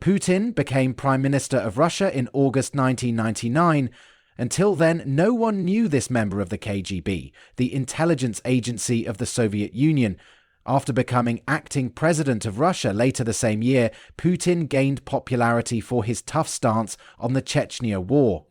Putin became Prime Minister of Russia in August 1999. Until then, no one knew this member of the KGB, the intelligence agency of the Soviet Union. After becoming acting president of Russia later the same year, Putin gained popularity for his tough stance on the Chechnya War.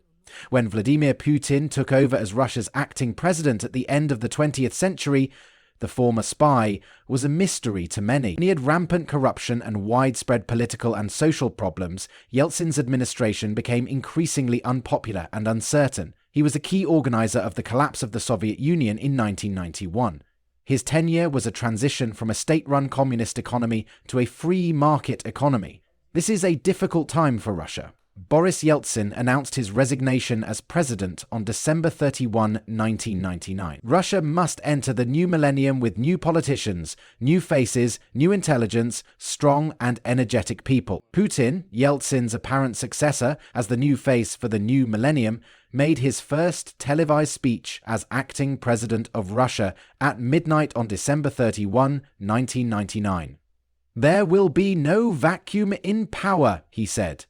When Vladimir Putin took over as Russia's acting president at the end of the 20th century, the former spy was a mystery to many. Amid rampant corruption and widespread political and social problems, Yeltsin's administration became increasingly unpopular and uncertain. He was a key organizer of the collapse of the Soviet Union in 1991. His tenure was a transition from a state-run communist economy to a free market economy. This is a difficult time for Russia. Boris Yeltsin announced his resignation as president on December 31, 1999. Russia must enter the new millennium with new politicians, new faces, new intelligence, strong and energetic people. Putin, Yeltsin's apparent successor as the new face for the new millennium, made his first televised speech as acting president of Russia at midnight on December 31, 1999. "There will be no vacuum in power," he said.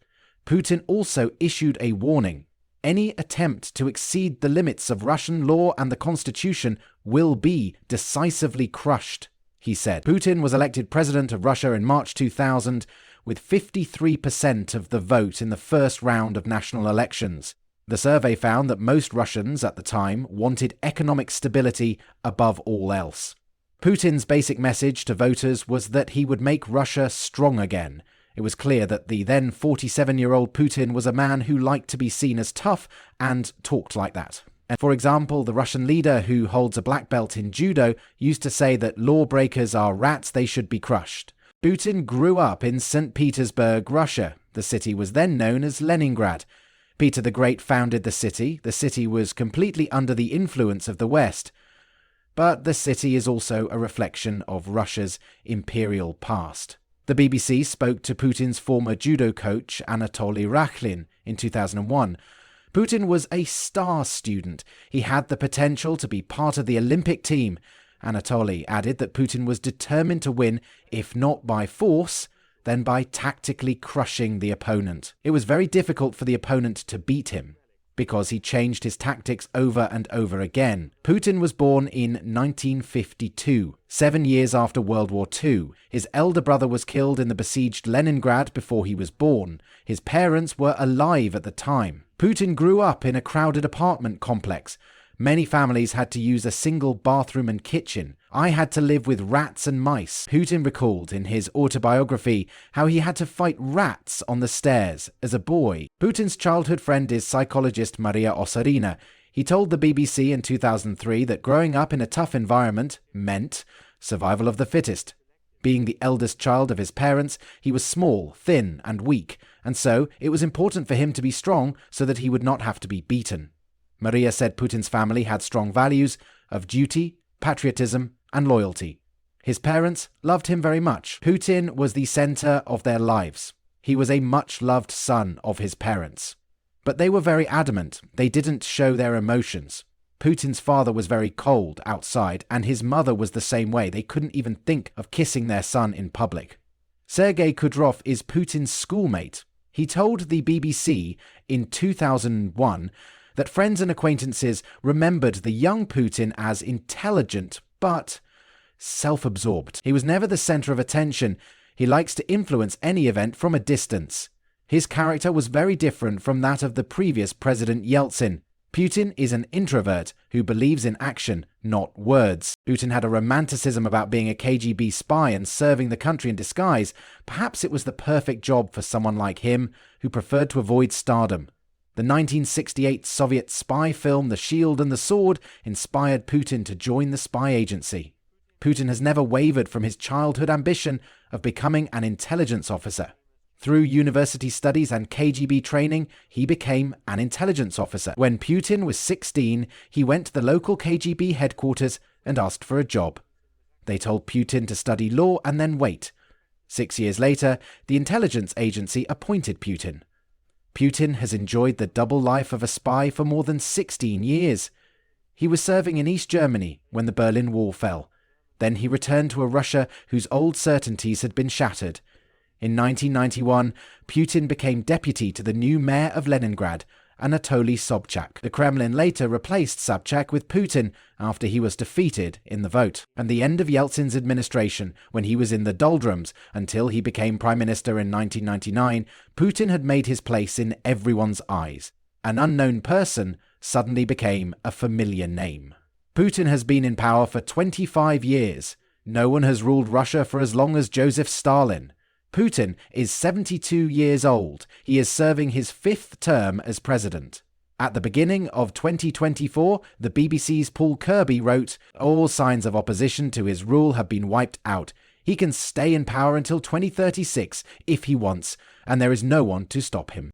Putin also issued a warning. Any attempt to exceed the limits of Russian law and the constitution will be decisively crushed, he said. Putin was elected president of Russia in March 2000 with 53% of the vote in the first round of national elections. The survey found that most Russians at the time wanted economic stability above all else. Putin's basic message to voters was that he would make Russia strong again. It was clear that the then 47-year-old Putin was a man who liked to be seen as tough and talked like that. And for example, the Russian leader who holds a black belt in judo used to say that lawbreakers are rats, they should be crushed. Putin grew up in St. Petersburg, Russia. The city was then known as Leningrad. Peter the Great founded the city. The city was completely under the influence of the West. But the city is also a reflection of Russia's imperial past. The BBC spoke to Putin's former judo coach, Anatoly Rakhlin, in 2001. Putin was a star student. He had the potential to be part of the Olympic team. Anatoly added that Putin was determined to win, if not by force, then by tactically crushing the opponent. It was very difficult for the opponent to beat him, because he changed his tactics over and over again. Putin was born in 1952, 7 years after World War II. His elder brother was killed in the besieged Leningrad before he was born. His parents were alive at the time. Putin grew up in a crowded apartment complex. Many families had to use a single bathroom and kitchen. "I had to live with rats and mice." Putin recalled in his autobiography how he had to fight rats on the stairs as a boy. Putin's childhood friend is psychologist Maria Osarina. He told the BBC in 2003 that growing up in a tough environment meant survival of the fittest. Being the eldest child of his parents, he was small, thin, and weak, and so it was important for him to be strong so that he would not have to be beaten. Maria said Putin's family had strong values of duty, patriotism, and loyalty. His parents loved him very much. Putin was the center of their lives. He was a much-loved son of his parents. But they were very adamant. They didn't show their emotions. Putin's father was very cold outside, and his mother was the same way. They couldn't even think of kissing their son in public. Sergei Kudrov is Putin's schoolmate. He told the BBC in 2001 that friends and acquaintances remembered the young Putin as intelligent, but self-absorbed. He was never the center of attention. He likes to influence any event from a distance. His character was very different from that of the previous President Yeltsin. Putin is an introvert who believes in action, not words. Putin had a romanticism about being a KGB spy and serving the country in disguise. Perhaps it was the perfect job for someone like him, who preferred to avoid stardom. The 1968 Soviet spy film The Shield and the Sword inspired Putin to join the spy agency. Putin has never wavered from his childhood ambition of becoming an intelligence officer. Through university studies and KGB training, he became an intelligence officer. When Putin was 16, he went to the local KGB headquarters and asked for a job. They told Putin to study law and then wait. 6 years later, the intelligence agency appointed Putin. Putin has enjoyed the double life of a spy for more than 16 years. He was serving in East Germany when the Berlin Wall fell. Then he returned to a Russia whose old certainties had been shattered. In 1991, Putin became deputy to the new mayor of Leningrad, Anatoly Sobchak. The Kremlin later replaced Sobchak with Putin after he was defeated in the vote. And the end of Yeltsin's administration, when he was in the doldrums until he became prime minister in 1999, Putin had made his place in everyone's eyes. An unknown person suddenly became a familiar name. Putin has been in power for 25 years. No one has ruled Russia for as long as Joseph Stalin. Putin is 72 years old. He is serving his 5th term as president. At the beginning of 2024, the BBC's Paul Kirby wrote, "All signs of opposition to his rule have been wiped out. He can stay in power until 2036 if he wants, and there is no one to stop him."